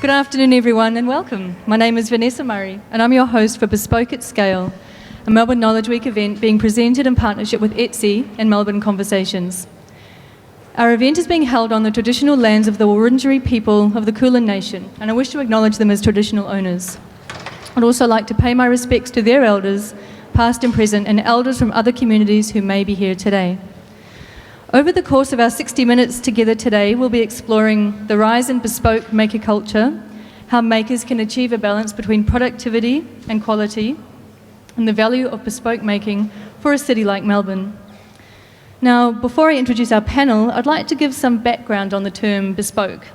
Good afternoon, everyone, and welcome. My name is Vanessa Murray, and I'm your host for Bespoke at Scale, a Melbourne Knowledge Week event being presented in partnership with Etsy and Melbourne Conversations. Our event is being held on the traditional lands of the Wurundjeri people of the Kulin Nation, and I wish to acknowledge them as traditional owners. I'd also like to pay my respects to their elders, past and present, and elders from other communities who may be here today. Over the course of our 60 minutes together today, we'll be exploring the rise in bespoke maker culture, how makers can achieve a balance between productivity and quality, and the value of bespoke making for a city like Melbourne. Now, before I introduce our panel, I'd like to give some background on the term bespoke.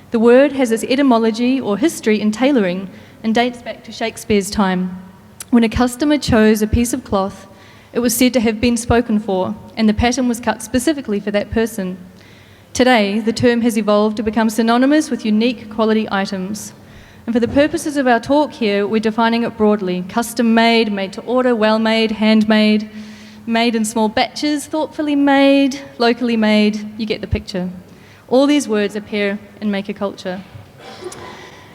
The word has its etymology or history in tailoring and dates back to Shakespeare's time. When a customer chose a piece of cloth, it was said to have been spoken for, and the pattern was cut specifically for that person. Today, the term has evolved to become synonymous with unique quality items. And for the purposes of our talk here, we're defining it broadly: custom-made, made to order, well-made, handmade, made in small batches, thoughtfully made, locally made. You get the picture. All these words appear in maker culture.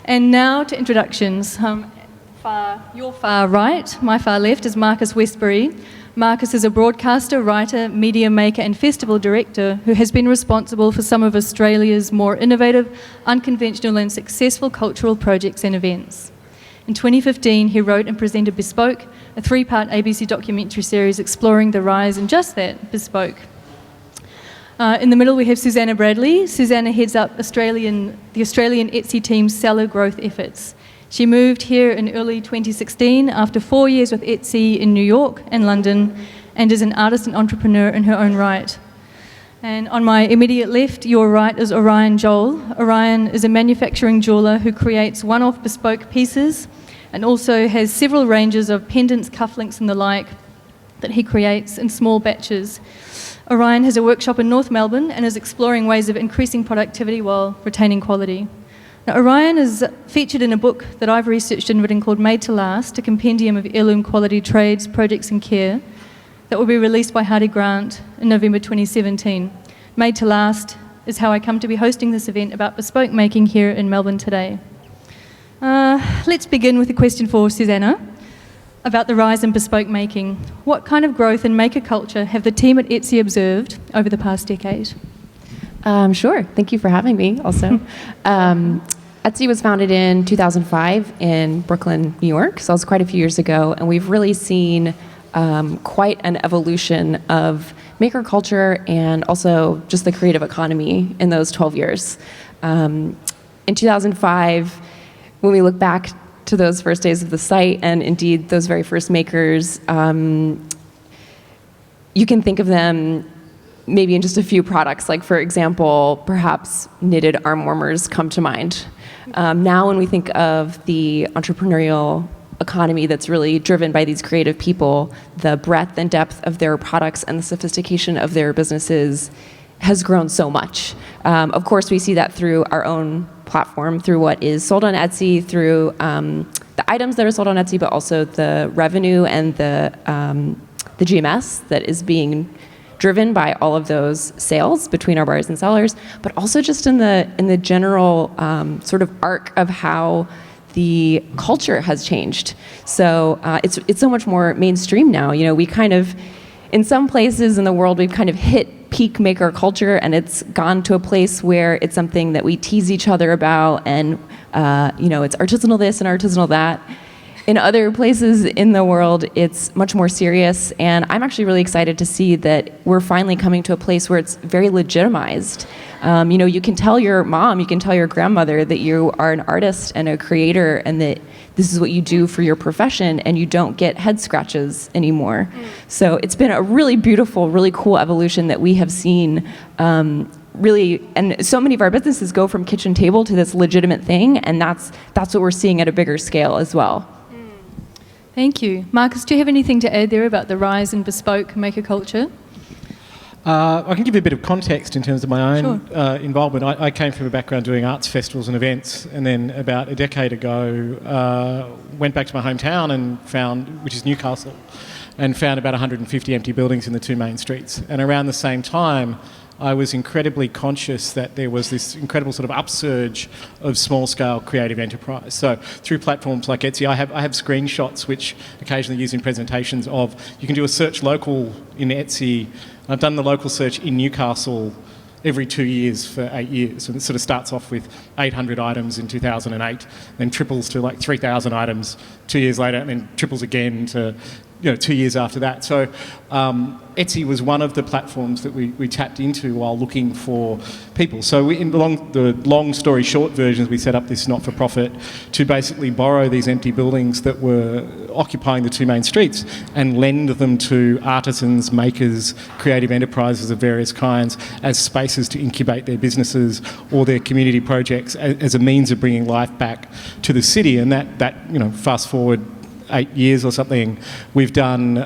And now to introductions. Your far right, my far left, is Marcus Westbury. Marcus is a broadcaster, writer, media maker and festival director who has been responsible for some of Australia's more innovative, unconventional and successful cultural projects and events. In 2015, he wrote and presented Bespoke, a 3-part ABC documentary series exploring the rise in just that, bespoke. In the middle, we have Susannah Bradley. Susannah heads up the Australian Etsy team's seller growth efforts. She moved here in early 2016 after 4 years with Etsy in New York and London, and is an artist and entrepreneur in her own right. And on my immediate left, your right, is Orion Joel. Orion is a manufacturing jeweller who creates one-off bespoke pieces and also has several ranges of pendants, cufflinks and the like that he creates in small batches. Orion has a workshop in North Melbourne and is exploring ways of increasing productivity while retaining quality. Now, Orion is featured in a book that I've researched and written called Made to Last, a compendium of heirloom quality trades, projects and care, that will be released by Hardy Grant in November 2017. Made to Last is how I come to be hosting this event about bespoke making here in Melbourne today. Let's begin with a question for Susannah about the rise in bespoke making. What kind of growth in maker culture have the team at Etsy observed over the past decade? Sure. Thank you for having me also. Etsy was founded in 2005 in Brooklyn, New York, so that was quite a few years ago, and we've really seen quite an evolution of maker culture and also just the creative economy in those 12 years. In 2005, when we look back to those first days of the site and indeed those very first makers, you can think of them maybe in just a few products, like for example, perhaps knitted arm warmers come to mind. Now when we think of the entrepreneurial economy that's really driven by these creative people, the breadth and depth of their products and the sophistication of their businesses has grown so much. Of course, we see that through our own platform, through what is sold on Etsy, through the items that are sold on Etsy, but also the revenue and the GMS that is being driven by all of those sales between our buyers and sellers, but also just in the general sort of arc of how the culture has changed. So it's so much more mainstream now. You know, we kind of, in some places in the world, we've kind of hit peak maker culture, and it's gone to a place where it's something that we tease each other about, and it's artisanal this and artisanal that. In other places in the world, it's much more serious, and I'm actually really excited to see that we're finally coming to a place where it's very legitimized. You can tell your mom, you can tell your grandmother that you are an artist and a creator, and that this is what you do for your profession, and you don't get head scratches anymore. So it's been a really beautiful, really cool evolution that we have seen. Really, and so many of our businesses go from kitchen table to this legitimate thing, and that's what we're seeing at a bigger scale as well. Thank you. Marcus, do you have anything to add there about the rise in bespoke maker culture? I can give you a bit of context in terms of my own involvement. I came from a background doing arts festivals and events, and then about a decade ago went back to my hometown and found, which is Newcastle, and found about 150 empty buildings in the two main streets. And around the same time, I was incredibly conscious that there was this incredible sort of upsurge of small-scale creative enterprise. So through platforms like Etsy, I have screenshots which occasionally use in presentations of, you can do a search local in Etsy. I've done the local search in Newcastle every 2 years for 8 years. And it sort of starts off with 800 items in 2008, then triples to like 3,000 items 2 years later, and then triples again to 2 years after that. So Etsy was one of the platforms that we tapped into while looking for people. So in the long story short versions, we set up this not-for-profit to basically borrow these empty buildings that were occupying the two main streets and lend them to artisans, makers, creative enterprises of various kinds as spaces to incubate their businesses or their community projects as a means of bringing life back to the city. And that fast forward 8 years or something, we've done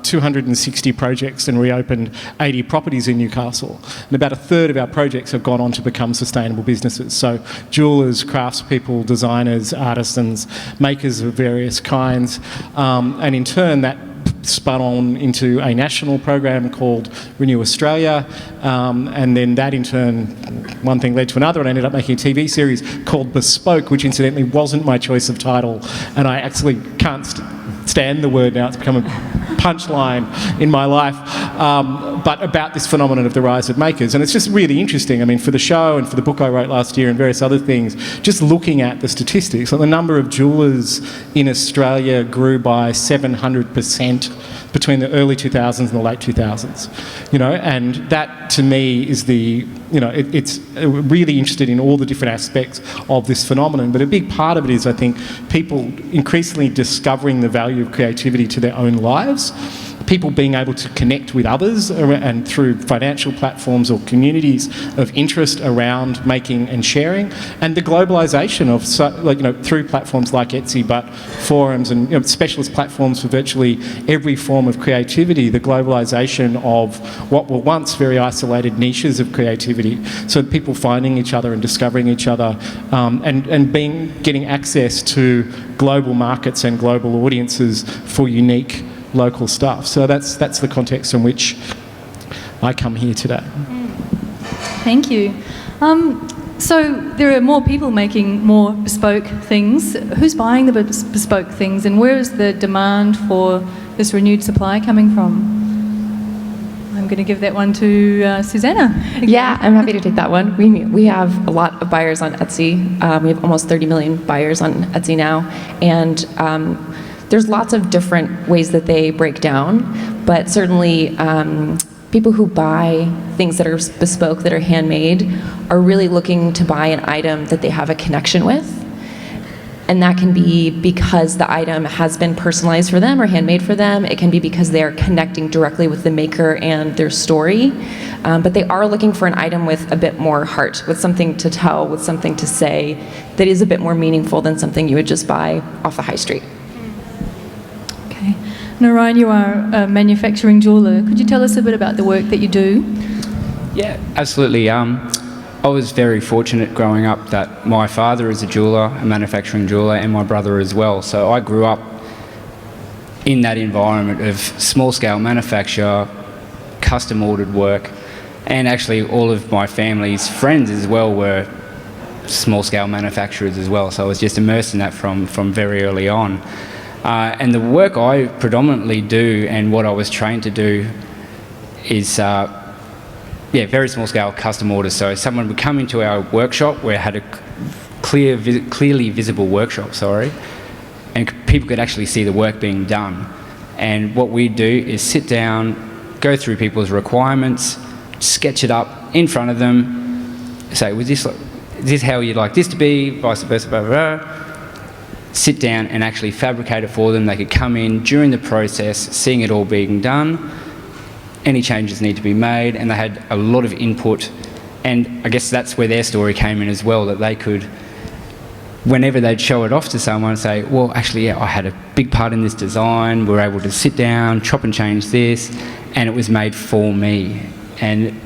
260 projects and reopened 80 properties in Newcastle. And about a third of our projects have gone on to become sustainable businesses. So jewellers, craftspeople, designers, artisans, makers of various kinds. And in turn, that spun on into a national program called Renew Australia, and then that in turn, one thing led to another, and I ended up making a TV series called Bespoke, which incidentally wasn't my choice of title, and I actually can't stand the word now. It's become a punchline in my life, but about this phenomenon of the rise of makers. And it's just really interesting. I mean, for the show and for the book I wrote last year and various other things, just looking at the statistics, like the number of jewellers in Australia grew by 700% between the early 2000s and the late 2000s, and that to me is it's really interested in all the different aspects of this phenomenon. But a big part of it is, I think, people increasingly discovering the value of creativity to their own lives, people being able to connect with others and through financial platforms or communities of interest around making and sharing, and the globalisation of through platforms like Etsy, but forums and specialist platforms for virtually every form of creativity, the globalisation of what were once very isolated niches of creativity. So people finding each other and discovering each other, and getting access to global markets and global audiences for unique local stuff. So that's the context in which I come here today. Thank you. So there are more people making more bespoke things. Who's buying the bespoke things, and where is the demand for this renewed supply coming from? I'm going to give that one to Susannah. Again. Yeah, I'm happy to take that one. We have a lot of buyers on Etsy. We have almost 30 million buyers on Etsy now, and there's lots of different ways that they break down, but certainly people who buy things that are bespoke, that are handmade, are really looking to buy an item that they have a connection with. And that can be because the item has been personalized for them or handmade for them. It can be because they are connecting directly with the maker and their story. But they are looking for an item with a bit more heart, with something to tell, with something to say that is a bit more meaningful than something you would just buy off the high street. Now, Orion, you are a manufacturing jeweller. Could you tell us a bit about the work that you do? Yeah, absolutely. I was very fortunate growing up that my father is a jeweller, a manufacturing jeweller, and my brother as well. So I grew up in that environment of small-scale manufacture, custom-ordered work, and actually all of my family's friends as well were small-scale manufacturers as well. So I was just immersed in that from very early on. And the work I predominantly do and what I was trained to do is very small scale custom orders. So someone would come into our workshop where it had a clearly visible workshop, and people could actually see the work being done. And what we do is sit down, go through people's requirements, sketch it up in front of them, say, is this how you'd like this to be, vice versa, blah, blah, blah. Sit down and actually fabricate it for them. They could come in during the process, seeing it all being done, any changes need to be made, and they had a lot of input. And I guess that's where their story came in as well, that they could, whenever they'd show it off to someone, say, well, actually, yeah, I had a big part in this design, we were able to sit down, chop and change this, and it was made for me. And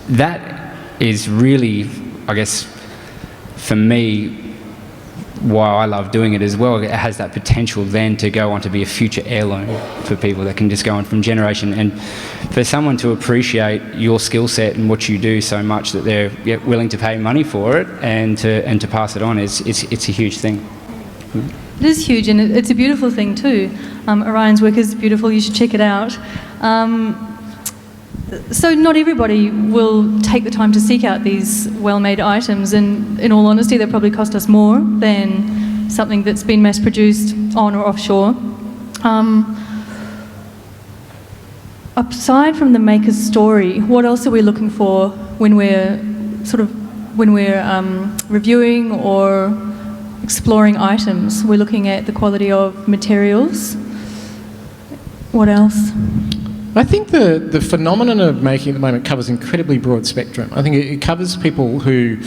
that is really, I guess, for me, why I love doing it as well. It has that potential then to go on to be a future heirloom for people that can just go on from generation. And for someone to appreciate your skill set and what you do so much that they're willing to pay money for it and to pass it on, it's a huge thing. It is huge, and it's a beautiful thing too. Orion's work is beautiful. You should check it out. So not everybody will take the time to seek out these well-made items, and in all honesty, they probably cost us more than something that's been mass-produced on or offshore. Aside from the maker's story, what else are we looking for when we're reviewing or exploring items? We're looking at the quality of materials. What else? I think the phenomenon of making at the moment covers an incredibly broad spectrum. I think it covers people who,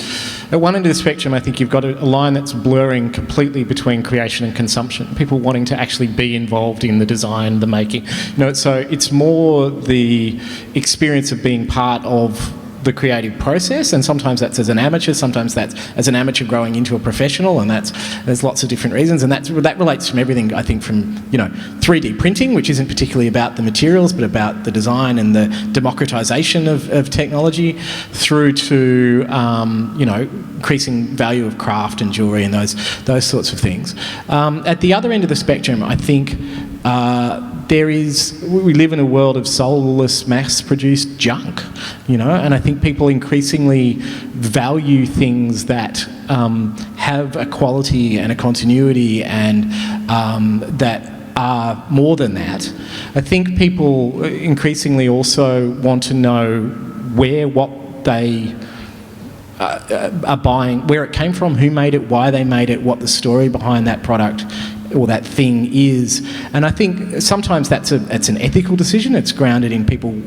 at one end of the spectrum, I think you've got a line that's blurring completely between creation and consumption. People wanting to actually be involved in the design, the making. So it's more the experience of being part of the creative process, and sometimes that's as an amateur, sometimes that's as an amateur growing into a professional, and there's lots of different reasons, and that relates from everything, I think, from 3D printing, which isn't particularly about the materials but about the design and the democratization of technology, through to increasing value of craft and jewellery and those sorts of things. At the other end of the spectrum, I think we live in a world of soulless, mass-produced junk, and I think people increasingly value things that have a quality and a continuity and that are more than that. I think people increasingly also want to know what they are buying, where it came from, who made it, why they made it, what the story behind that product or that thing is. And I think sometimes that's an ethical decision. It's grounded in people,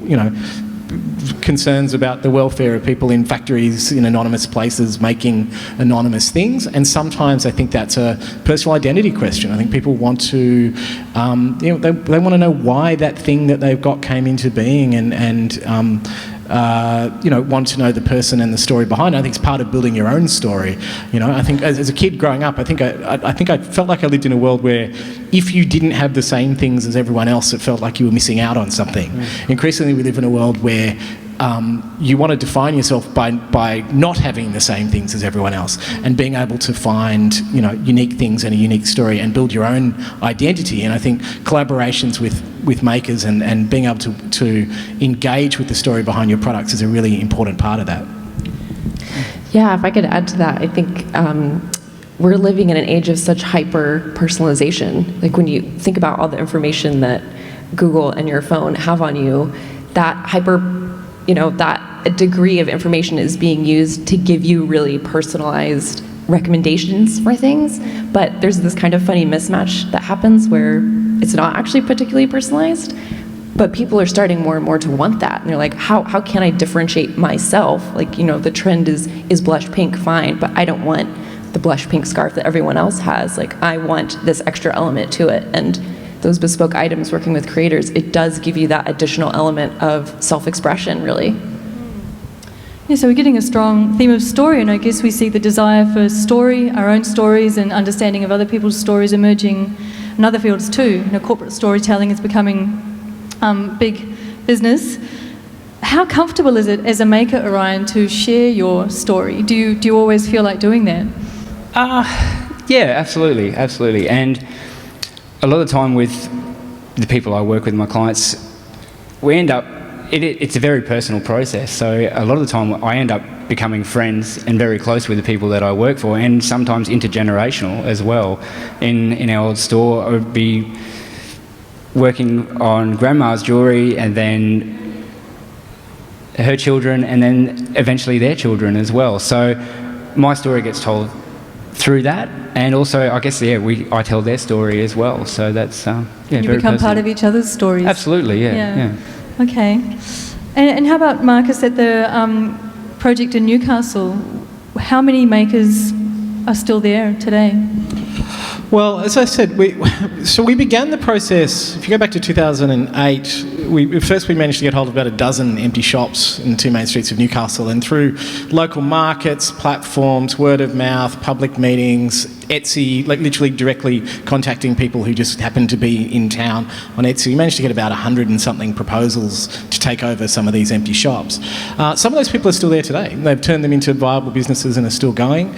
concerns about the welfare of people in factories, in anonymous places, making anonymous things. And sometimes I think that's a personal identity question. I think people want to, they want to know why that thing that they've got came into being, and want to know the person and the story behind it. I think it's part of building your own story. I think as a kid growing up, I think I felt like I lived in a world where if you didn't have the same things as everyone else, it felt like you were missing out on something. Increasingly, we live in a world where you want to define yourself by not having the same things as everyone else, and being able to find unique things and a unique story and build your own identity. And I think collaborations with makers and being able to engage with the story behind your products is a really important part of that. Yeah, if I could add to that, I think we're living in an age of such hyper-personalization. Like when you think about all the information that Google and your phone have on you, that that degree of information is being used to give you really personalized recommendations for things. But there's this kind of funny mismatch that happens where it's not actually particularly personalized, but people are starting more and more to want that. And they're like, how can I differentiate myself? Like, the trend is blush pink, fine, but I don't want the blush pink scarf that everyone else has. Like, I want this extra element to it. And those bespoke items, working with creators, it does give you that additional element of self-expression, really. Yeah, so we're getting a strong theme of story, and I guess we see the desire for story, our own stories, and understanding of other people's stories emerging in other fields too. Corporate storytelling is becoming big business. How comfortable is it as a maker, Orion, to share your story? Do you always feel like doing that? Yeah, absolutely. And a lot of the time with the people I work with, my clients, we end up, it's a very personal process. So a lot of the time I end up becoming friends and very close with the people that I work for, and sometimes intergenerational as well. In our old store, I would be working on grandma's jewellery, and then her children, and then eventually their children as well. So my story gets told through that, and also I guess I tell their story as well. So that's you very become personal. part of each other's stories. Absolutely, yeah. Okay, and how about Marcus at the project in Newcastle? How many makers are still there today? Well, as I said, we began the process, if you go back to 2008, we managed to get hold of about a dozen empty shops in the two main streets of Newcastle, and through local markets, platforms, word of mouth, public meetings, Etsy, like literally directly contacting people who just happened to be in town on Etsy. We managed to get about 100 and something proposals to take over some of these empty shops. Some of those people are still there today. They've turned them into viable businesses and are still going.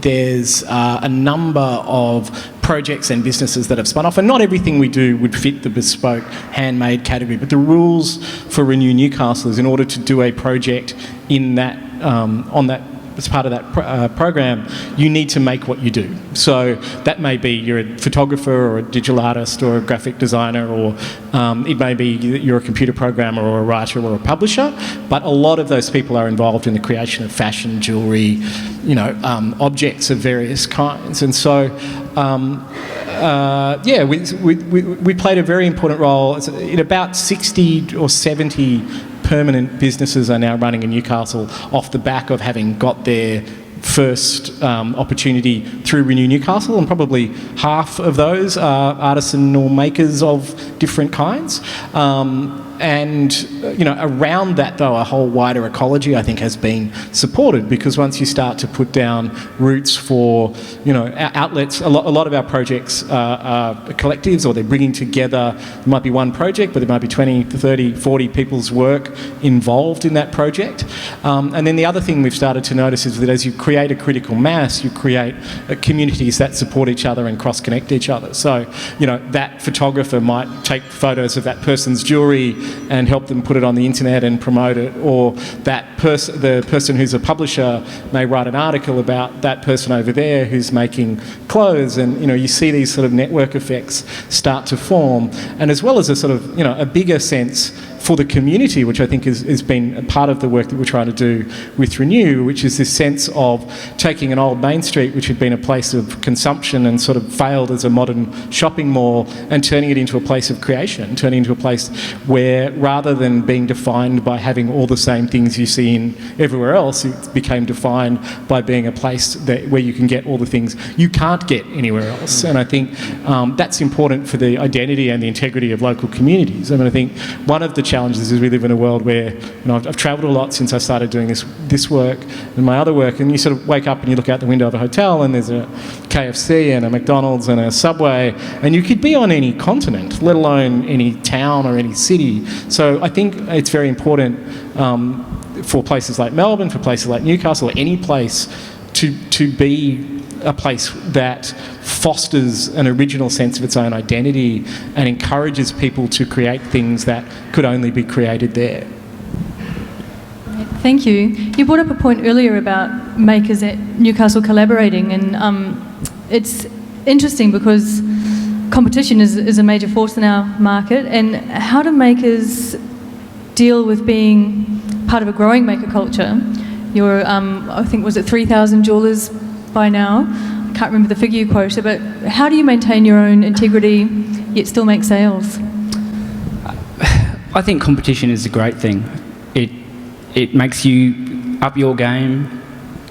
There's a number of projects and businesses that have spun off, and not everything we do would fit the bespoke handmade category, but the rules for Renew Newcastle is in order to do a project in that on that as part of that program, you need to make what you do. So that may be you're a photographer or a digital artist or a graphic designer, or it may be you're a computer programmer or a writer or a publisher, but a lot of those people are involved in the creation of fashion, jewellery, objects of various kinds. And so we played a very important role. In about 60 or 70 permanent businesses are now running in Newcastle off the back of having got their first opportunity through Renew Newcastle, and probably half of those are artisan or makers of different kinds. Around that, though, a whole wider ecology, I think, has been supported, because once you start to put down roots for, outlets, a lot of our projects are collectives, or they're bringing together, there might be one project, but there might be 20, 30, 40 people's work involved in that project. And then the other thing we've started to notice is that as you create a critical mass, you create communities that support each other and cross-connect each other. So, that photographer might take photos of that person's jewellery and help them put it on the internet and promote it, or the person who's a publisher may write an article about that person over there who's making clothes, and you see these sort of network effects start to form, and as well as a sort of a bigger sense for the community, which I think has been a part of the work that we're trying to do with Renew, which is this sense of taking an old Main Street, which had been a place of consumption and sort of failed as a modern shopping mall, and turning it into a place of creation, turning into a place where, rather than being defined by having all the same things you see in everywhere else, it became defined by being a place where you can get all the things you can't get anywhere else. And I think that's important for the identity and the integrity of local communities. I mean, I think one of the challenges is we live in a world where, I've travelled a lot since I started doing this work and my other work, and you sort of wake up and you look out the window of a hotel and there's a KFC and a McDonald's and a Subway, and you could be on any continent, let alone any town or any city. So I think it's very important for places like Melbourne, for places like Newcastle, or any place to be a place that fosters an original sense of its own identity and encourages people to create things that could only be created there. Thank you. You brought up a point earlier about makers at Newcastle collaborating, and it's interesting because competition is a major force in our market, and how do makers deal with being part of a growing maker culture? You're, I think, was it 3,000 jewellers by now? I can't remember the figure you quoted, but how do you maintain your own integrity yet still make sales? I think competition is a great thing. It makes you up your game,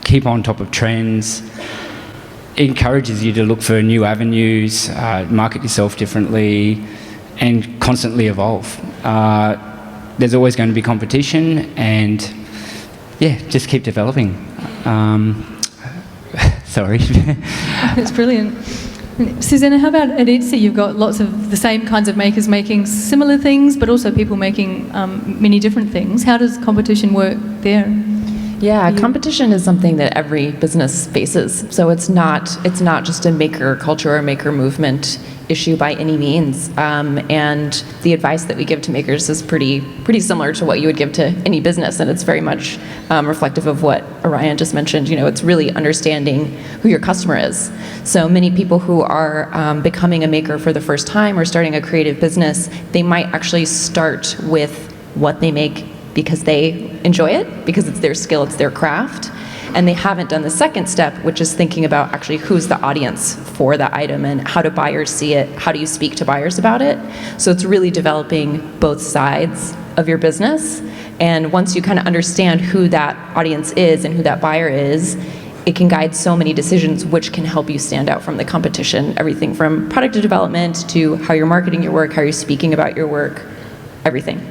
keep on top of trends. It encourages you to look for new avenues, market yourself differently, and constantly evolve. There's always going to be competition, and just keep developing. Sorry. That's brilliant. Susannah, how about at Etsy? You've got lots of the same kinds of makers making similar things, but also people making many different things. How does competition work there? Yeah, competition is something that every business faces. So it's not just a maker culture or maker movement issue by any means. And the advice that we give to makers is pretty similar to what you would give to any business, and it's very much reflective of what Orion just mentioned. It's really understanding who your customer is. So many people who are becoming a maker for the first time or starting a creative business, they might actually start with what they make because they enjoy it, because it's their skill, it's their craft. And they haven't done the second step, which is thinking about actually who's the audience for that item and how do buyers see it, how do you speak to buyers about it. So it's really developing both sides of your business. And once you kind of understand who that audience is and who that buyer is, it can guide so many decisions which can help you stand out from the competition. Everything from product development to how you're marketing your work, how you're speaking about your work, everything.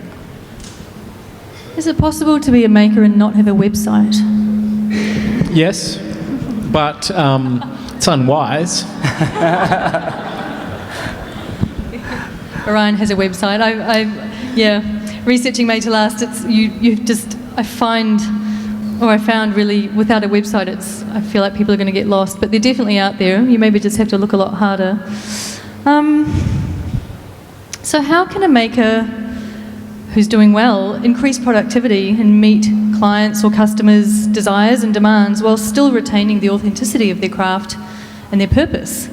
Is it possible to be a maker and not have a website? Yes, but it's unwise. Orion has a website. Researching Made to Last. I found really without a website, I feel like people are going to get lost. But they're definitely out there. You maybe just have to look a lot harder. So how can a maker who's doing well increase productivity and meet clients' or customers' desires and demands while still retaining the authenticity of their craft and their purpose?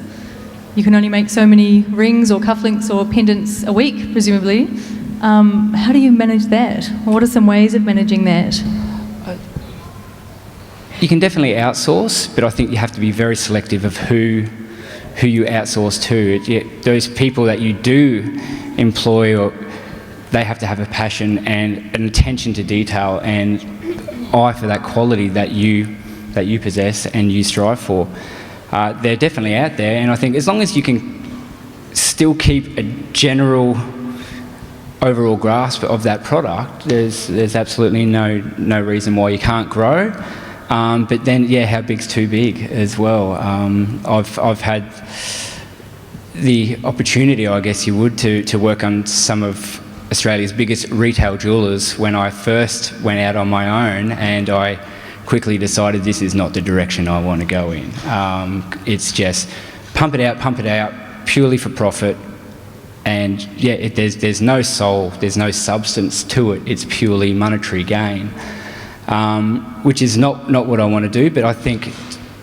You can only make so many rings or cufflinks or pendants a week, presumably. How do you manage that? What are some ways of managing that? You can definitely outsource, but I think you have to be very selective of who you outsource to. Those people that you do employ, they have to have a passion and an attention to detail and eye for that quality that you possess and you strive for. They're definitely out there, and I think as long as you can still keep a general overall grasp of that product, there's absolutely no reason why you can't grow. But then, how big's too big as well? I've had the opportunity, I guess you would, to work on some of Australia's biggest retail jewellers when I first went out on my own, and I quickly decided this is not the direction I want to go in. It's just pump it out, purely for profit. And there's no soul, there's no substance to it. It's purely monetary gain, which is not what I want to do. But I think,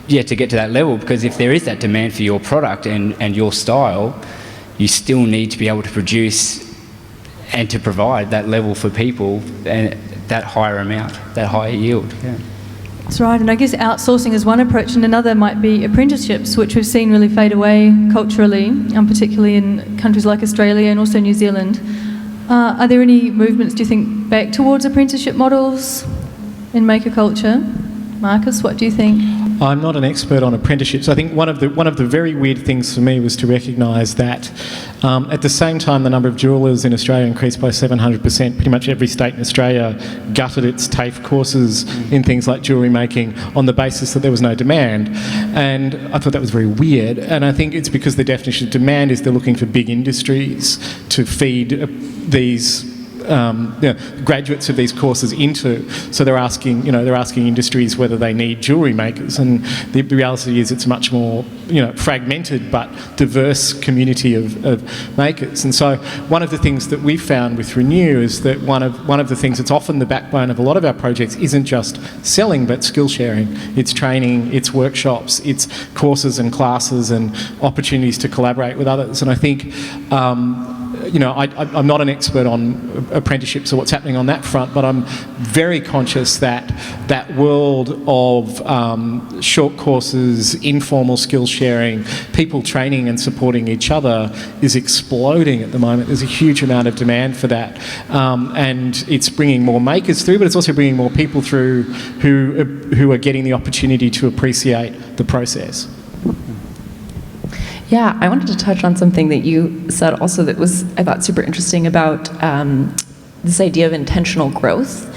to get to that level, because if there is that demand for your product and your style, you still need to be able to produce and to provide that level for people and that higher amount, that higher yield. Yeah. That's right, and I guess outsourcing is one approach, and another might be apprenticeships, which we've seen really fade away culturally, particularly in countries like Australia and also New Zealand. Are there any movements, do you think, back towards apprenticeship models in maker culture? Marcus, what do you think? I'm not an expert on apprenticeships. I think one of the very weird things for me was to recognise that at the same time the number of jewellers in Australia increased by 700%, pretty much every state in Australia gutted its TAFE courses in things like jewellery making on the basis that there was no demand. And I thought that was very weird. And I think it's because the definition of demand is they're looking for big industries to feed these graduates of these courses into. So they're asking industries whether they need jewellery makers, and the reality is it's a much more fragmented but diverse community of makers. And so one of the things that we've found with Renew is that one of the things that's often the backbone of a lot of our projects isn't just selling but skill sharing. It's training, it's workshops, it's courses and classes and opportunities to collaborate with others. And I think I'm not an expert on apprenticeships or what's happening on that front, but I'm very conscious that that world of short courses, informal skill sharing, people training and supporting each other is exploding at the moment. There's a huge amount of demand for that, and it's bringing more makers through, but it's also bringing more people through who are getting the opportunity to appreciate the process. Yeah, I wanted to touch on something that you said also that was, I thought, super interesting about this idea of intentional growth,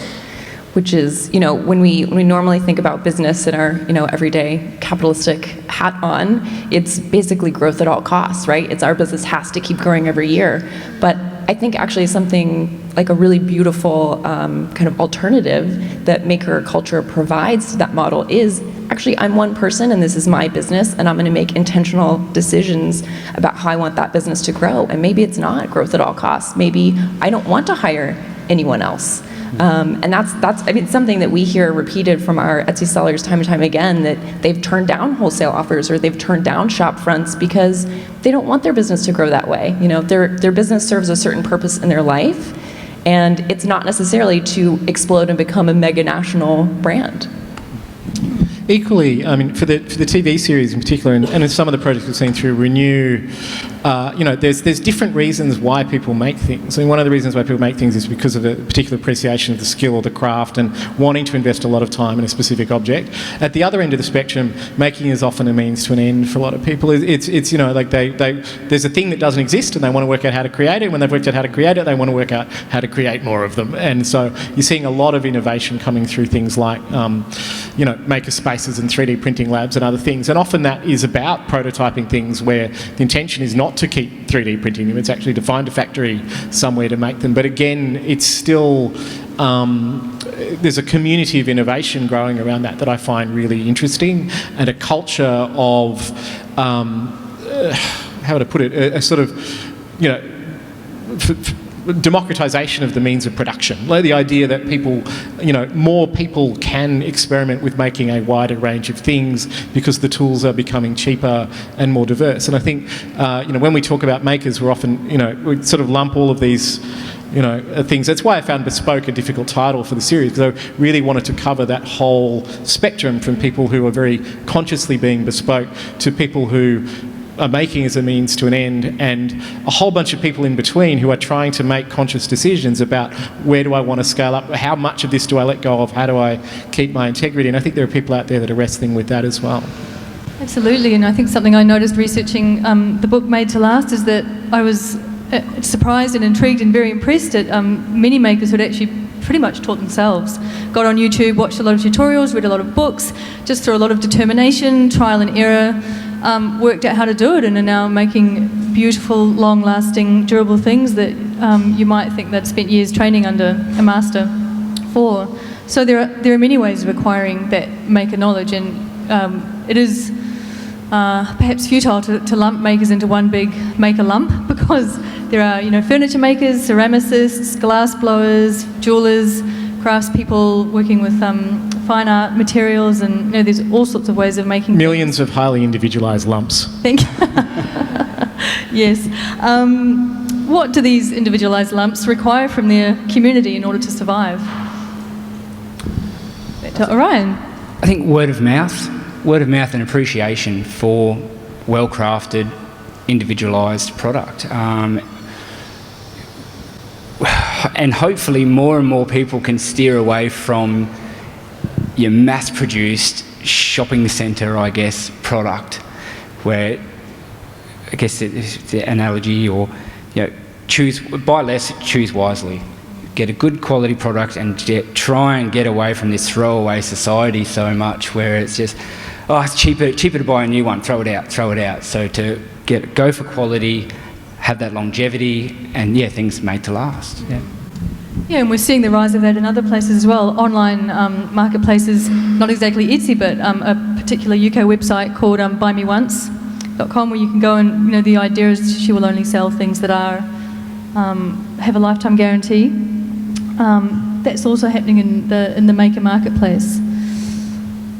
which is, when we normally think about business in our, everyday capitalistic hat on, it's basically growth at all costs, right? It's our business has to keep growing every year. But I think actually something like a really beautiful kind of alternative that maker culture provides to that model is actually I'm one person and this is my business and I'm going to make intentional decisions about how I want that business to grow. And maybe it's not growth at all costs. Maybe I don't want to hire anyone else. And that's something that we hear repeated from our Etsy sellers time and time again, that they've turned down wholesale offers or they've turned down shop fronts because they don't want their business to grow that way. Their business serves a certain purpose in their life, and it's not necessarily to explode and become a mega national brand. Equally, for the TV series in particular, and in some of the projects we've seen through Renew, there's different reasons why people make things. And one of the reasons why people make things is because of a particular appreciation of the skill or the craft and wanting to invest a lot of time in a specific object. At the other end of the spectrum, making is often a means to an end for a lot of people. It's like there's a thing that doesn't exist and they want to work out how to create it. When they've worked out how to create it, they want to work out how to create more of them. And so you're seeing a lot of innovation coming through things like, maker spaces and 3D printing labs and other things. And often that is about prototyping things where the intention is not to keep 3D printing them, it's actually to find a factory somewhere to make them. But again, it's still, there's a community of innovation growing around that I find really interesting, and a culture of, how would I put it, a sort of, democratisation of the means of production. Like the idea that people, more people can experiment with making a wider range of things because the tools are becoming cheaper and more diverse. And I think, when we talk about makers, we're often, we sort of lump all of these, things. That's why I found Bespoke a difficult title for the series, because I really wanted to cover that whole spectrum, from people who are very consciously being bespoke to people who are making as a means to an end, and a whole bunch of people in between who are trying to make conscious decisions about where do I want to scale up, how much of this do I let go of, how do I keep my integrity. And I think there are people out there that are wrestling with that as well. Absolutely, and I think something I noticed researching the book Made to Last is that I was surprised and intrigued and very impressed at many makers who had actually pretty much taught themselves. Got on YouTube, watched a lot of tutorials, read a lot of books, just through a lot of determination, trial and error, worked out how to do it, and are now making beautiful, long-lasting, durable things that you might think they'd spent years training under a master for. So there are many ways of acquiring that maker knowledge, and it is perhaps futile to lump makers into one big maker lump, because there are furniture makers, ceramicists, glass blowers, jewellers, craftspeople working with fine art materials, and there's all sorts of ways of making millions of highly individualised lumps. Thank you. Yes. What do these individualised lumps require from their community in order to survive? Back to Orion. I think word of mouth and appreciation for well-crafted, individualised product. And hopefully more and more people can steer away from your mass-produced shopping centre, I guess, product, where I guess the analogy, or buy less, choose wisely. Get a good quality product and try and get away from this throwaway society so much, where it's just, it's cheaper to buy a new one, throw it out. So to go for quality, have that longevity, and things made to last. Yeah, and we're seeing the rise of that in other places as well. Online marketplaces, not exactly Etsy, but a particular UK website called buymeonce.com, where you can go and, the idea is she will only sell things that are have a lifetime guarantee. That's also happening in the maker marketplace.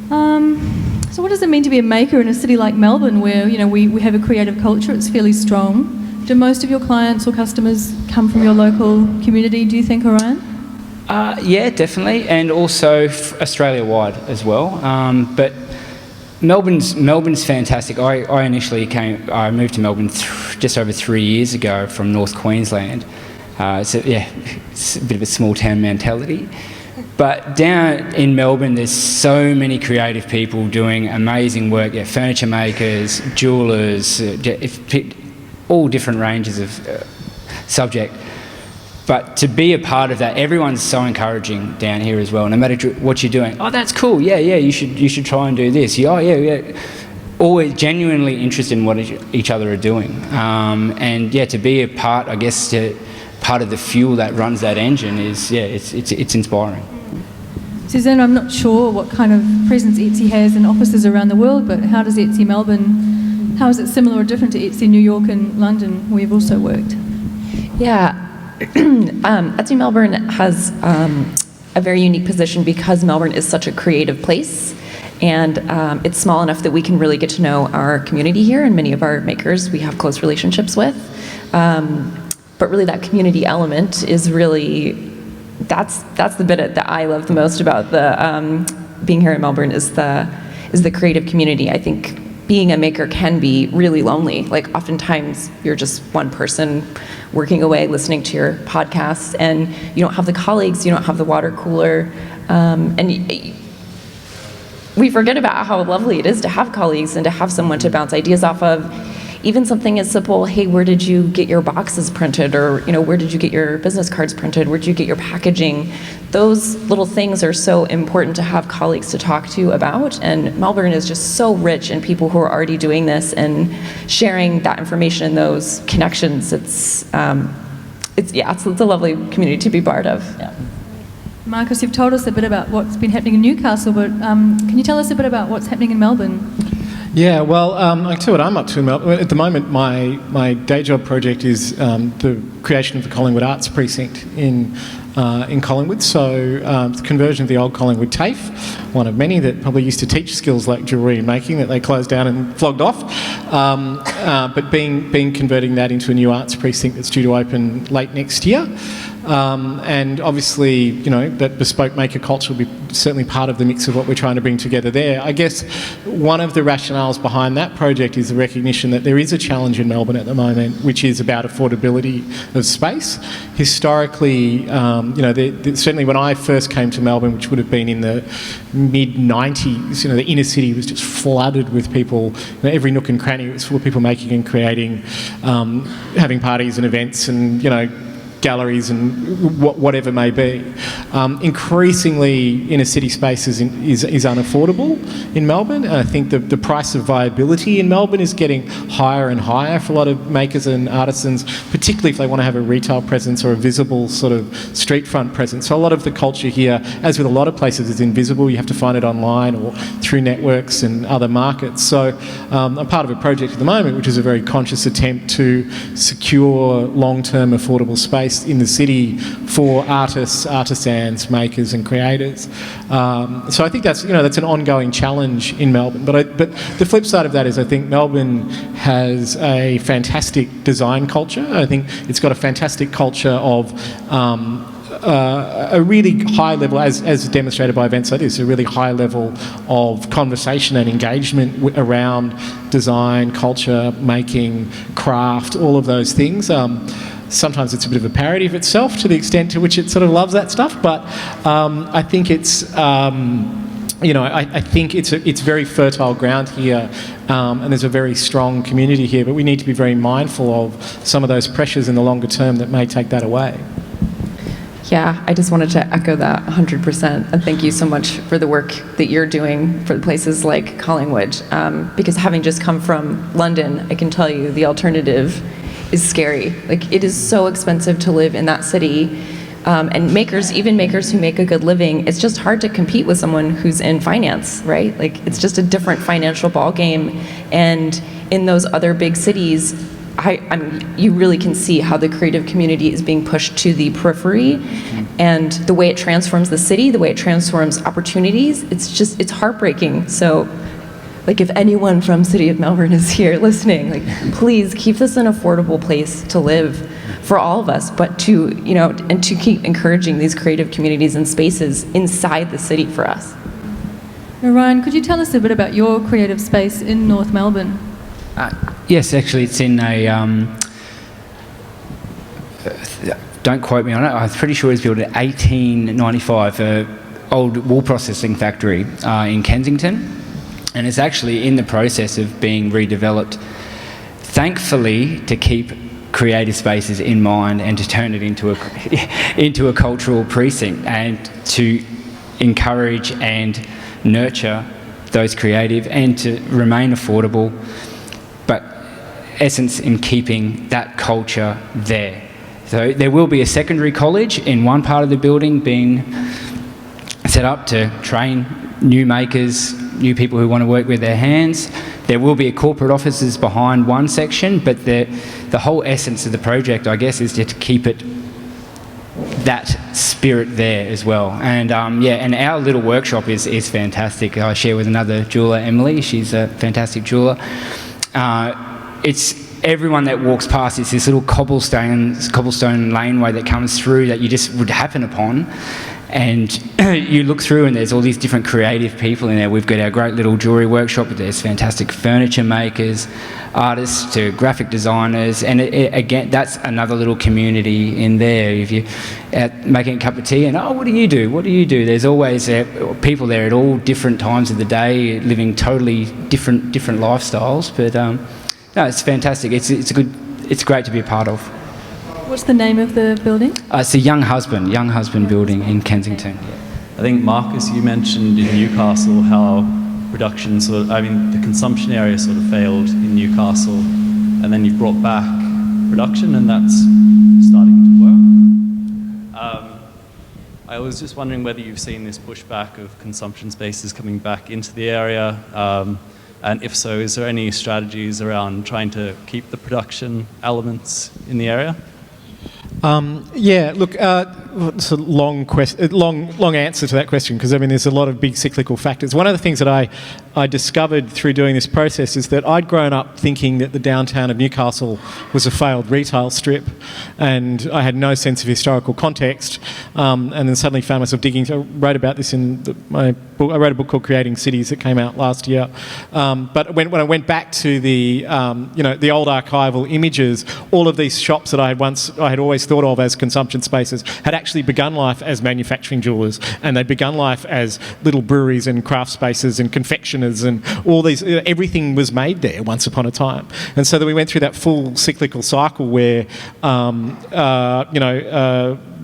So what does it mean to be a maker in a city like Melbourne, where we have a creative culture? It's fairly strong. Do most of your clients or customers come from your local community, do you think, Orion? Yeah, definitely, and also Australia-wide as well. But Melbourne's fantastic. I initially moved to Melbourne just over 3 years ago from North Queensland. It's a bit of a small town mentality. But down in Melbourne, there's so many creative people doing amazing work. Furniture makers, jewellers, all different ranges of subject. But to be a part of that, everyone's so encouraging down here as well. No matter what you're doing, that's cool. Yeah, you should try and do this. Yeah. Always genuinely interested in what each other are doing, and to be a part, I guess, part of the fuel that runs that engine is it's inspiring. Susannah, I'm not sure what kind of presence Etsy has in offices around the world, but how does Etsy Melbourne? How is it similar or different to Etsy New York and London, where you've also worked? Yeah, Etsy Melbourne has a very unique position because Melbourne is such a creative place, and it's small enough that we can really get to know our community here, and many of our makers we have close relationships with. But really that community element is really, that's the bit that I love the most about the being here in Melbourne is the creative community. I think being a maker can be really lonely. Like oftentimes you're just one person working away, listening to your podcasts, and you don't have the colleagues, you don't have the water cooler, we forget about how lovely it is to have colleagues and to have someone to bounce ideas off of. Even something as simple, hey, where did you get your boxes printed? Or, where did you get your business cards printed? Where did you get your packaging? Those little things are so important to have colleagues to talk to about. And Melbourne is just so rich in people who are already doing this and sharing that information and those connections. It's a lovely community to be part of. Yeah. Marcus, you've told us a bit about what's been happening in Newcastle, but can you tell us a bit about what's happening in Melbourne? Yeah, well, I can tell what I'm up to in Melbourne. At the moment, my day job project is the creation of the Collingwood Arts Precinct in Collingwood. So the conversion of the old Collingwood TAFE, one of many that probably used to teach skills like jewellery and making that they closed down and flogged off. But being converting that into a new arts precinct that's due to open late next year. And obviously, that bespoke maker culture will be certainly part of the mix of what we're trying to bring together there. I guess one of the rationales behind that project is the recognition that there is a challenge in Melbourne at the moment, which is about affordability of space. Historically, certainly when I first came to Melbourne, which would have been in the mid-90s, the inner city was just flooded with people. Every nook and cranny was full of people making and creating, having parties and events and, galleries and whatever may be. Increasingly, inner city space is unaffordable in Melbourne, and I think the price of viability in Melbourne is getting higher and higher for a lot of makers and artisans, particularly if they want to have a retail presence or a visible sort of street front presence. So a lot of the culture here, as with a lot of places, is invisible. You have to find it online or through networks and other markets. So I'm part of a project at the moment which is a very conscious attempt to secure long-term affordable space in the city for artists, artisans, makers and creators. So I think that's an ongoing challenge in Melbourne. But the flip side of that is I think Melbourne has a fantastic design culture. I think it's got a fantastic culture of a really high level, as demonstrated by events like this, a really high level of conversation and engagement around design, culture, making, craft, all of those things. Sometimes it's a bit of a parody of itself to the extent to which it sort of loves that stuff, but I think it's I think it's very fertile ground here, and there's a very strong community here, but we need to be very mindful of some of those pressures in the longer term that may take that away. Yeah, I just wanted to echo that 100%, and thank you so much for the work that you're doing for places like Collingwood, because having just come from London, I can tell you the alternative is scary. Like, it is so expensive to live in that city, and makers, even makers who make a good living, it's just hard to compete with someone who's in finance, right? Like, it's just a different financial ballgame, and in those other big cities, you really can see how the creative community is being pushed to the periphery, and the way it transforms the city, the way it transforms opportunities, it's heartbreaking. So, like, if anyone from City of Melbourne is here listening, like, please keep this an affordable place to live for all of us, but to keep encouraging these creative communities and spaces inside the city for us. Orion, could you tell us a bit about your creative space in North Melbourne? Yes, actually, it's in a. Don't quote me on it. I'm pretty sure it was built in 1895, an old wool processing factory in Kensington. And it's actually in the process of being redeveloped, thankfully, to keep creative spaces in mind and to turn it into a cultural precinct and to encourage and nurture those creative and to remain affordable, but essence in keeping that culture there. So there will be a secondary college in one part of the building being set up to train new makers, new people who want to work with their hands. There will be a corporate offices behind one section, but the whole essence of the project, I guess, is to keep it that spirit there as well. And and our little workshop is fantastic. I share with another jeweller, Emily. She's a fantastic jeweller. It's everyone that walks past, it's this little cobblestone laneway that comes through that you just would happen upon. And you look through and there's all these different creative people in there. We've got our great little jewellery workshop, but there's fantastic furniture makers, artists to graphic designers, and again, that's another little community in there. If you're out making a cup of tea and, oh, what do you do? What do you do? There's always people there at all different times of the day living totally different lifestyles. But no, it's fantastic. It's great to be a part of. What's the name of the building? It's the Young Husband building in Kensington. I think, Marcus, you mentioned in Newcastle how production the consumption area sort of failed in Newcastle, and then you've brought back production, and that's starting to work. I was just wondering whether you've seen this pushback of consumption spaces coming back into the area, and if so, is there any strategies around trying to keep the production elements in the area? Yeah, look, it's a long answer to that question, because I mean there's a lot of big cyclical factors. One of the things that I discovered through doing this process is that I'd grown up thinking that the downtown of Newcastle was a failed retail strip, and I had no sense of historical context, and then suddenly found myself digging. I wrote about this in my book. I wrote a book called Creating Cities that came out last year. But when I went back to the the old archival images, all of these shops that I had always thought of as consumption spaces had actually begun life as manufacturing jewellers, and they'd begun life as little breweries and craft spaces and confectioners, and all these, everything was made there once upon a time. And so that we went through that full cyclical cycle where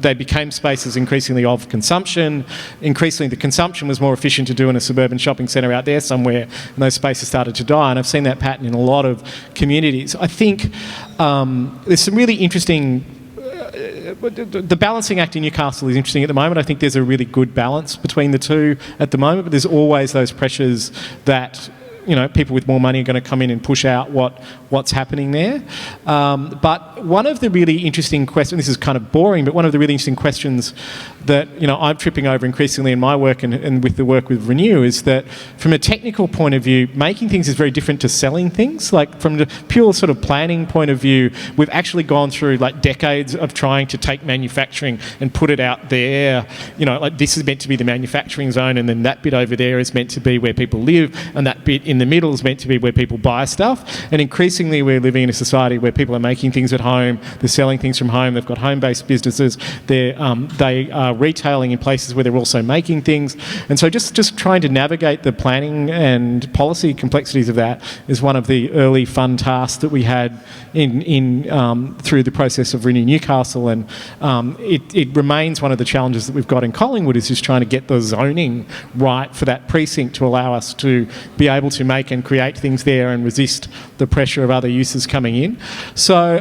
they became spaces increasingly of consumption. Increasingly, the consumption was more efficient to do in a suburban shopping centre out there somewhere, and those spaces started to die. And I've seen that pattern in a lot of communities. I think there's some really interesting... the balancing act in Newcastle is interesting at the moment. I think there's a really good balance between the two at the moment, but there's always those pressures that people with more money are going to come in and push out what's happening there. But one of the really interesting questions, this is kind of boring, but one of the really interesting questions that I'm tripping over increasingly in my work and with the work with Renew is that from a technical point of view, making things is very different to selling things. Like from the pure sort of planning point of view, we've actually gone through like decades of trying to take manufacturing and put it out there. Like this is meant to be the manufacturing zone, and then that bit over there is meant to be where people live, and that bit in the middle is meant to be where people buy stuff. And increasingly we're living in a society where people are making things at home, they're selling things from home, they've got home-based businesses, they are retailing in places where they're also making things. And so just trying to navigate the planning and policy complexities of that is one of the early fun tasks that we had in through the process of Renew Newcastle. And it remains one of the challenges that we've got in Collingwood, is just trying to get the zoning right for that precinct to allow us to be able to make and create things there and resist the pressure of other uses coming in. So,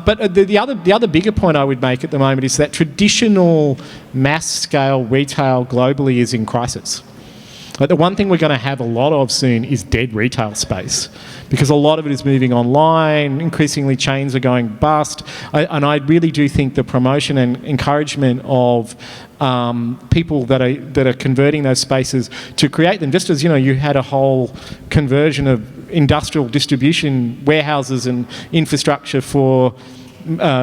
but the other bigger point I would make at the moment is that traditional mass-scale retail globally is in crisis. Like the one thing we're going to have a lot of soon is dead retail space, because a lot of it is moving online. Increasingly, chains are going bust, and I really do think the promotion and encouragement of people that are converting those spaces to create them, just as you had a whole conversion of industrial distribution warehouses and infrastructure for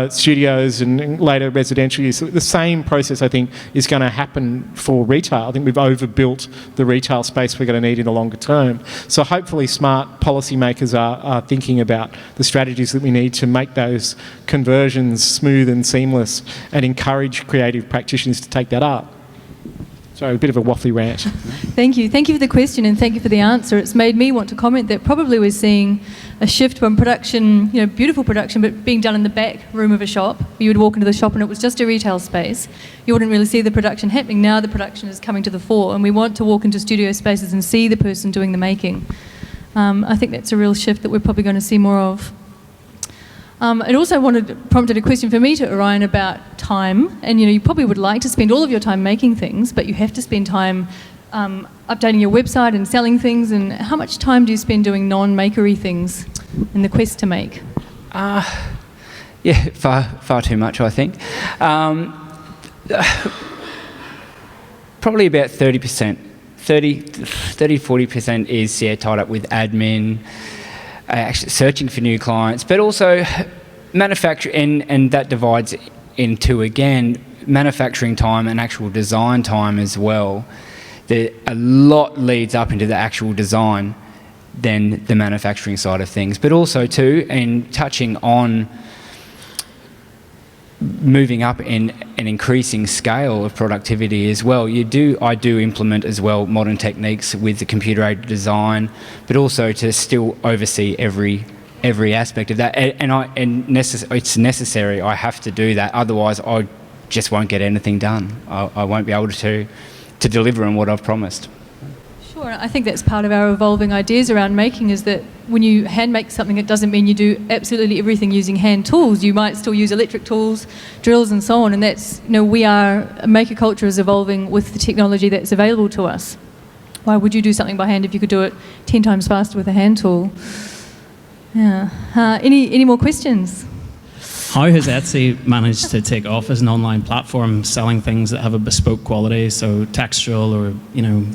studios and later residential use. The same process, I think, is going to happen for retail. I think we've overbuilt the retail space we're going to need in the longer term. So hopefully smart policymakers are thinking about the strategies that we need to make those conversions smooth and seamless and encourage creative practitioners to take that up. Sorry, a bit of a waffly rant. Thank you. Thank you for the question, and thank you for the answer. It's made me want to comment that probably we're seeing a shift from production, beautiful production, but being done in the back room of a shop. You would walk into the shop and it was just a retail space. You wouldn't really see the production happening. Now the production is coming to the fore, and we want to walk into studio spaces and see the person doing the making. I think that's a real shift that we're probably going to see more of. It also prompted a question for me to Orion about time. And you probably would like to spend all of your time making things, but you have to spend time updating your website and selling things. And how much time do you spend doing non-makery things in the quest to make? Yeah, far too much, I think. Probably about 30%. 30-40% is tied up with admin, actually searching for new clients, but also manufacturing, and that divides into, again, manufacturing time and actual design time as well. A lot leads up into the actual design than the manufacturing side of things. But also too, in touching on moving up in an increasing scale of productivity as well, I do implement as well modern techniques with the computer-aided design, but also to still oversee every aspect of that. It's necessary. I have to do that. Otherwise, I just won't get anything done. I won't be able to deliver on what I've promised. Sure, I think that's part of our evolving ideas around making, is that when you hand make something, it doesn't mean you do absolutely everything using hand tools. You might still use electric tools, drills and so on, and that's, maker culture is evolving with the technology that's available to us. Why would you do something by hand if you could do it 10 times faster with a hand tool? Yeah. Any more questions? How has Etsy managed to take off as an online platform, selling things that have a bespoke quality, so textural, or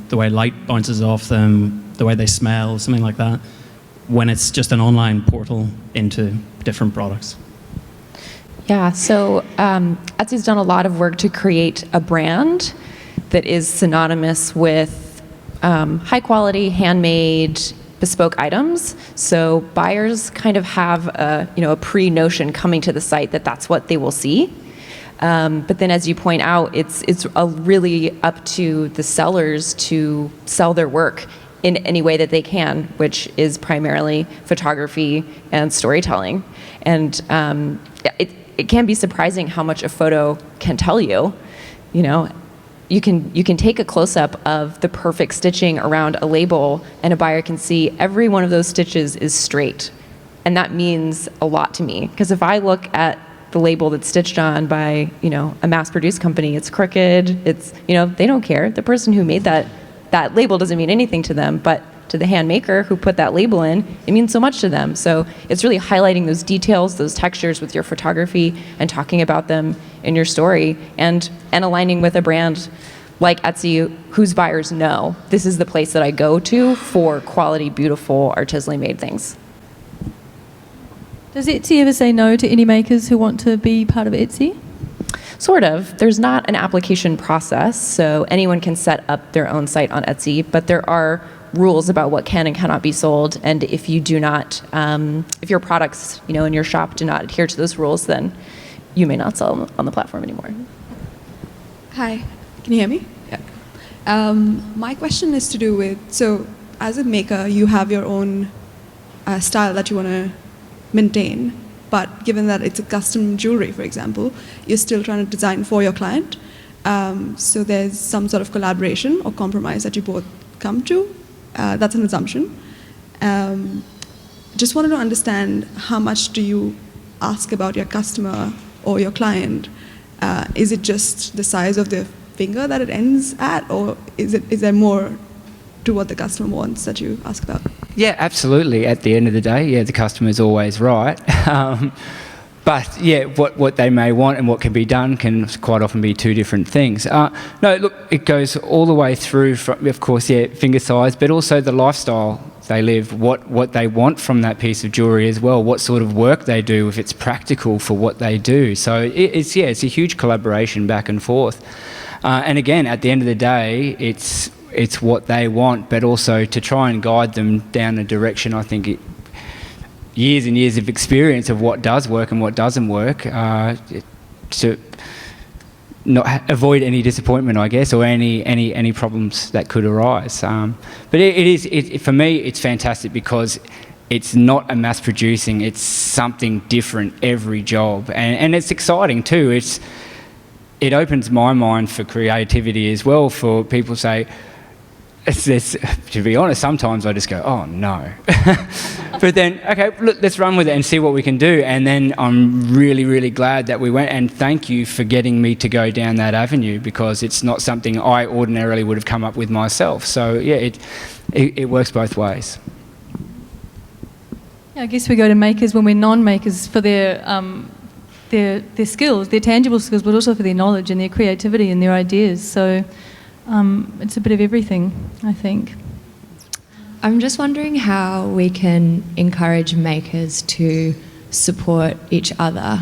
the way light bounces off them, the way they smell, something like that, when it's just an online portal into different products? Yeah, so Etsy's done a lot of work to create a brand that is synonymous with high quality, handmade, bespoke items. So buyers kind of have a pre-notion coming to the site that that's what they will see. But then, as you point out, it's really up to the sellers to sell their work in any way that they can, which is primarily photography and storytelling. And it can be surprising how much a photo can tell you. You can take a close-up of the perfect stitching around a label, and a buyer can see every one of those stitches is straight. And that means a lot to me, because if I look at the label that's stitched on by, a mass-produced company, it's crooked, they don't care. The person who made that label doesn't mean anything to them, but to the hand maker who put that label in, it means so much to them. So it's really highlighting those details, those textures with your photography, and talking about them in your story, and aligning with a brand like Etsy, whose buyers know this is the place that I go to for quality, beautiful, artisanally made things. Does Etsy ever say no to any makers who want to be part of Etsy? Sort of. There's not an application process, so anyone can set up their own site on Etsy, but there are rules about what can and cannot be sold, and if you do not, if your products, in your shop do not adhere to those rules, then you may not sell them on the platform anymore. Hi, can you hear me? Yeah. My question is to do with, so as a maker, you have your own style that you want to maintain, but given that it's a custom jewelry, for example, you're still trying to design for your client. So there's some sort of collaboration or compromise that you both come to. That's an assumption. Just wanted to understand, how much do you ask about your customer or your client? Is it just the size of the finger that it ends at, or is there more to what the customer wants that you ask about? Yeah, absolutely. At the end of the day, the customer's always right. But what they may want and what can be done can quite often be two different things. No, look, it goes all the way through from, of course, finger size, but also the lifestyle they live, what they want from that piece of jewellery as well, what sort of work they do, if it's practical for what they do. So it's a huge collaboration back and forth. And again, at the end of the day, it's what they want, but also to try and guide them down a direction. I think years and years of experience of what does work and what doesn't work, to not avoid any disappointment, I guess, or any problems that could arise. But for me, it's fantastic because it's not a mass producing, it's something different every job, and it's exciting too. It opens my mind for creativity as well, for people to say, to be honest, sometimes I just go, oh no. But then, okay, look, let's run with it and see what we can do. And then I'm really, really glad that we went, and thank you for getting me to go down that avenue, because it's not something I ordinarily would have come up with myself. So yeah, it works both ways. Yeah, I guess we go to makers when we're non-makers for their skills, their tangible skills, but also for their knowledge and their creativity and their ideas. So it's a bit of everything, I think. I'm just wondering how we can encourage makers to support each other.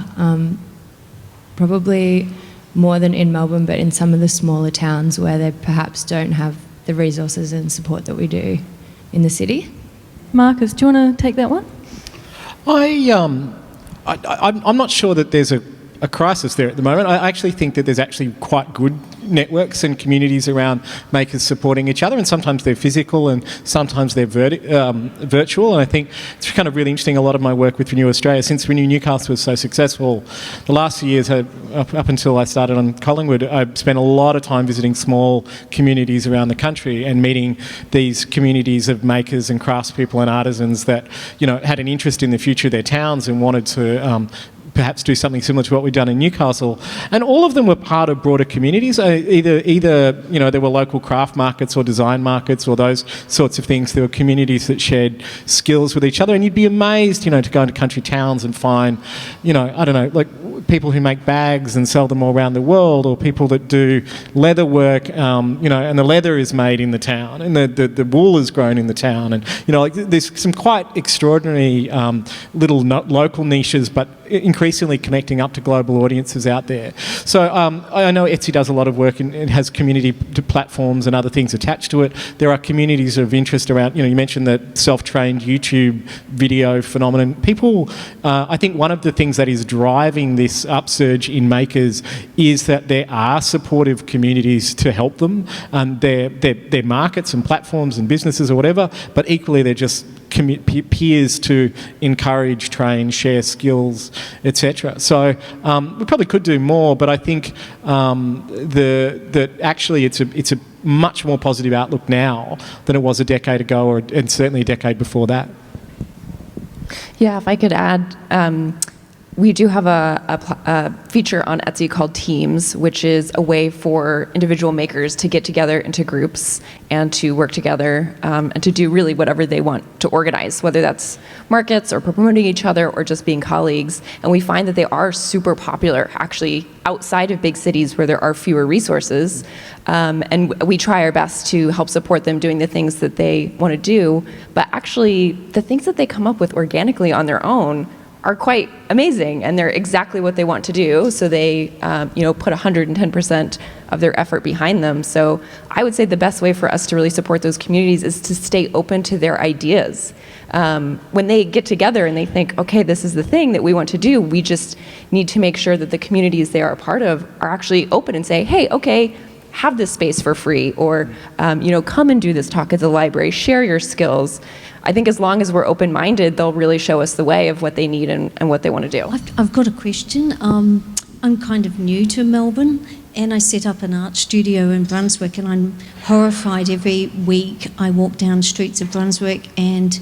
Probably more than in Melbourne, but in some of the smaller towns where they perhaps don't have the resources and support that we do in the city. Marcus, do you want to take that one? I'm not sure that there's a crisis there at the moment. I actually think that there's actually quite good networks and communities around makers supporting each other, and sometimes they're physical and sometimes they're virtual. And I think it's kind of really interesting, a lot of my work with Renew Australia, since Renew Newcastle was so successful, the last few years, up until I started on Collingwood, I spent a lot of time visiting small communities around the country and meeting these communities of makers and craftspeople and artisans that, you know, had an interest in the future of their towns and wanted to perhaps do something similar to what we've done in Newcastle. And all of them were part of broader communities. Either you know, there were local craft markets or design markets or those sorts of things. There were communities that shared skills with each other. And you'd be amazed, you know, to go into country towns and find, you know, I don't know, like people who make bags and sell them all around the world, or people that do leather work, you know, and the leather is made in the town and the wool is grown in the town. And, you know, like there's some quite extraordinary little local niches, but increasingly connecting up to global audiences out there. So I know Etsy does a lot of work and it has community platforms and other things attached to it. There are communities of interest around, you know, you mentioned the self-trained YouTube video phenomenon. People, I think one of the things that is driving this upsurge in makers is that there are supportive communities to help them. They're markets and platforms and businesses or whatever, but equally they're just peers to encourage, train, share skills, etc. So we probably could do more, but I think that actually it's a much more positive outlook now than it was a decade ago, and certainly a decade before that. Yeah, if I could add, we do have a feature on Etsy called Teams, which is a way for individual makers to get together into groups and to work together and to do really whatever they want to organize, whether that's markets or promoting each other or just being colleagues. And we find that they are super popular, actually, outside of big cities where there are fewer resources. And we try our best to help support them doing the things that they want to do. But actually, the things that they come up with organically on their own are quite amazing, and they're exactly what they want to do. So they, you know, put 110% of their effort behind them. So I would say the best way for us to really support those communities is to stay open to their ideas. When they get together and they think, okay, this is the thing that we want to do, we just need to make sure that the communities they are a part of are actually open and say, hey, okay, have this space for free, or you know, come and do this talk at the library, share your skills. I think as long as we're open-minded, they'll really show us the way of what they need and what they want to do. I've got a question. I'm kind of new to Melbourne, and I set up an art studio in Brunswick, and I'm horrified every week I walk down streets of Brunswick and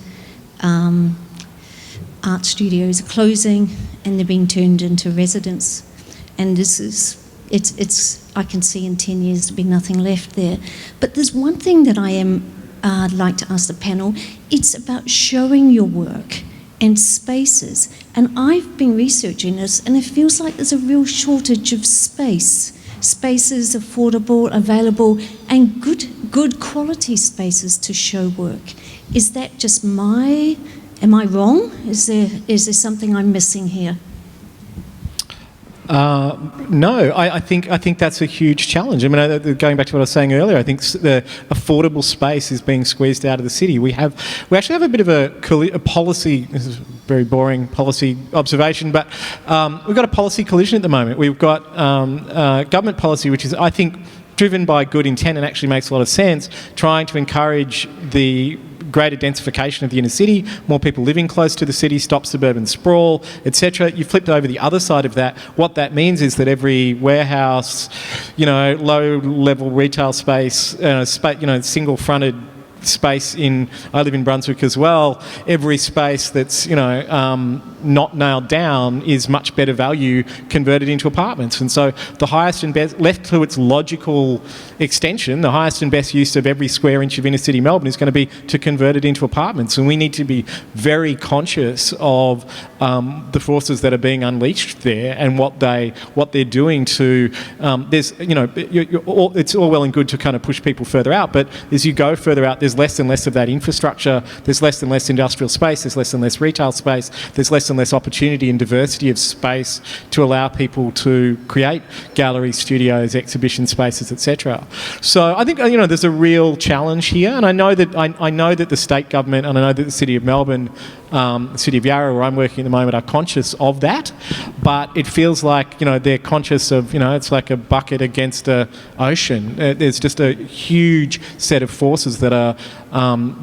art studios are closing and they're being turned into residence. And this is, I can see in 10 years there'll be nothing left there. But there's one thing that I'd like to ask the panel. It's about showing your work and spaces. And I've been researching this, and it feels like there's a real shortage of space. Spaces affordable, available, and good quality spaces to show work. Is that just am I wrong? Is there something I'm missing here? No, I think that's a huge challenge. I mean, going back to what I was saying earlier, I think the affordable space is being squeezed out of the city. We actually have a bit of a policy. This is a very boring policy observation, but we've got a policy collision at the moment. We've got government policy, which is, I think, driven by good intent and actually makes a lot of sense, trying to encourage the greater densification of the inner city, more people living close to the city, stop suburban sprawl, etc. You flipped over the other side of that. What that means is that every warehouse, you know, low-level retail space, single-fronted space I live in Brunswick as well, every space that's, you know, not nailed down is much better value converted into apartments. And so the highest and best, left to its logical extension, the highest and best use of every square inch of inner city Melbourne is going to be to convert it into apartments. And we need to be very conscious of the forces that are being unleashed there and what they're doing to, there's, you know, it's all well and good to kind of push people further out, but as you go further out, there's there's less and less of that infrastructure, there's less and less industrial space, there's less and less retail space, there's less and less opportunity and diversity of space to allow people to create galleries, studios, exhibition spaces, etc. So I think, there's a real challenge here, and I know that the state government and I know that the City of Melbourne, the City of Yarra, where I'm working at the moment, are conscious of that, but it feels like, they're conscious of, it's like a bucket against an ocean. There's just a huge set of forces that are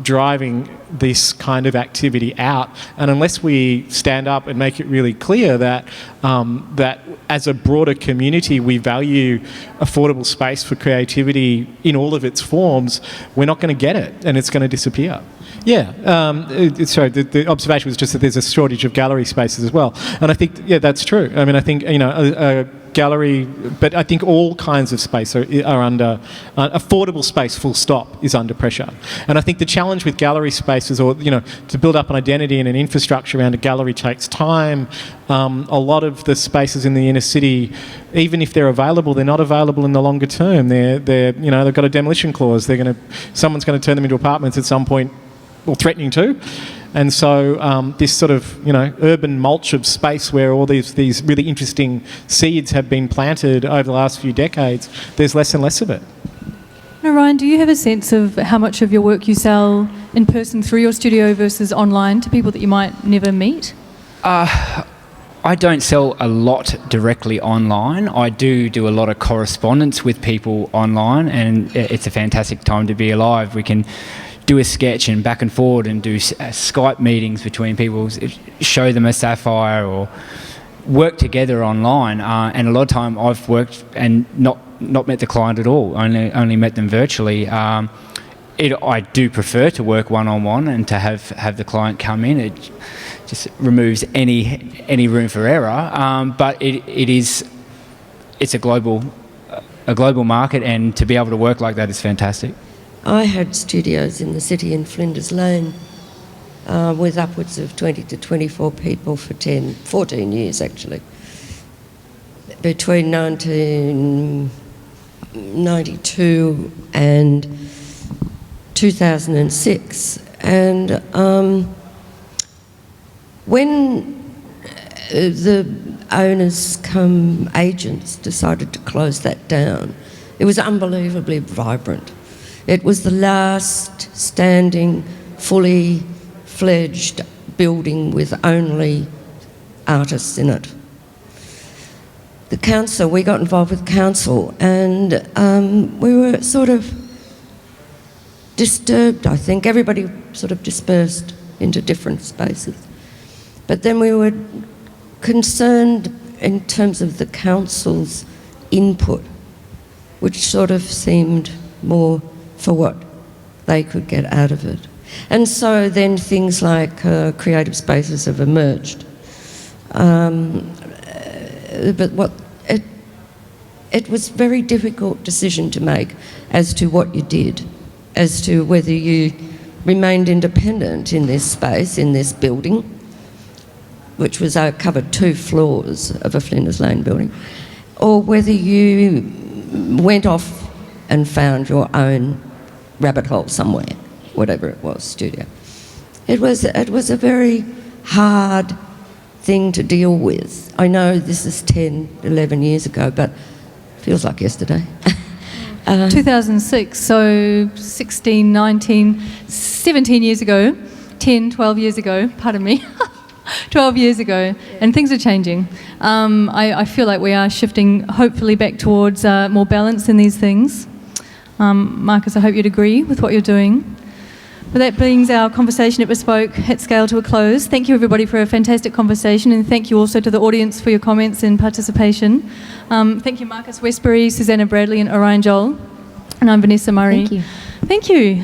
driving this kind of activity out, and unless we stand up and make it really clear that that as a broader community we value affordable space for creativity in all of its forms, we're not going to get it, and it's going to disappear. Yeah, sorry, the observation was just that there's a shortage of gallery spaces as well. And I think, that's true. I mean, I think, a gallery, but I think all kinds of space are under, affordable space, full stop, is under pressure. And I think the challenge with gallery spaces, or, to build up an identity and an infrastructure around a gallery takes time. A lot of the spaces in the inner city, even if they're available, they're not available in the longer term. They've got a demolition clause. Someone's going to turn them into apartments at some point, or threatening to. And so this sort of, urban mulch of space where all these really interesting seeds have been planted over the last few decades, there's less and less of it. Now, Ryan, do you have a sense of how much of your work you sell in person through your studio versus online to people that you might never meet? I don't sell a lot directly online. I do a lot of correspondence with people online, and it's a fantastic time to be alive. We can do a sketch and back and forward and do Skype meetings between people, show them a sapphire or work together online. And a lot of time I've worked and not met the client at all, only met them virtually. I do prefer to work one-on-one and to have the client come in. It just removes any room for error. But it's a global market, and to be able to work like that is fantastic. I had studios in the city in Flinders Lane with upwards of 20 to 24 people for 14 years actually, between 1992 and 2006. And when the owners come agents decided to close that down, it was unbelievably vibrant. It was the last standing, fully fledged building with only artists in it. The council, we got involved with council, and we were sort of disturbed, I think. Everybody sort of dispersed into different spaces. But then we were concerned in terms of the council's input, which sort of seemed more for what they could get out of it. And so then things like creative spaces have emerged. But it was a very difficult decision to make as to what you did, as to whether you remained independent in this space, in this building, which was covered 2 floors of a Flinders Lane building, or whether you went off and found your own rabbit hole somewhere, whatever it was, studio. It was a very hard thing to deal with. I know this is 10, 11 years ago, but it feels like yesterday. 2006, so 16, 19, 17 years ago, 10, 12 years ago, pardon me, 12 years ago, and things are changing. I feel like we are shifting, hopefully, back towards more balance in these things. Marcus, I hope you'd agree with what you're doing. But that brings our conversation at Bespoke at Scale to a close. Thank you, everybody, for a fantastic conversation, and thank you also to the audience for your comments and participation. Thank you, Marcus Westbury, Susannah Bradley, and Orion Joel. And I'm Vanessa Murray. Thank you. Thank you.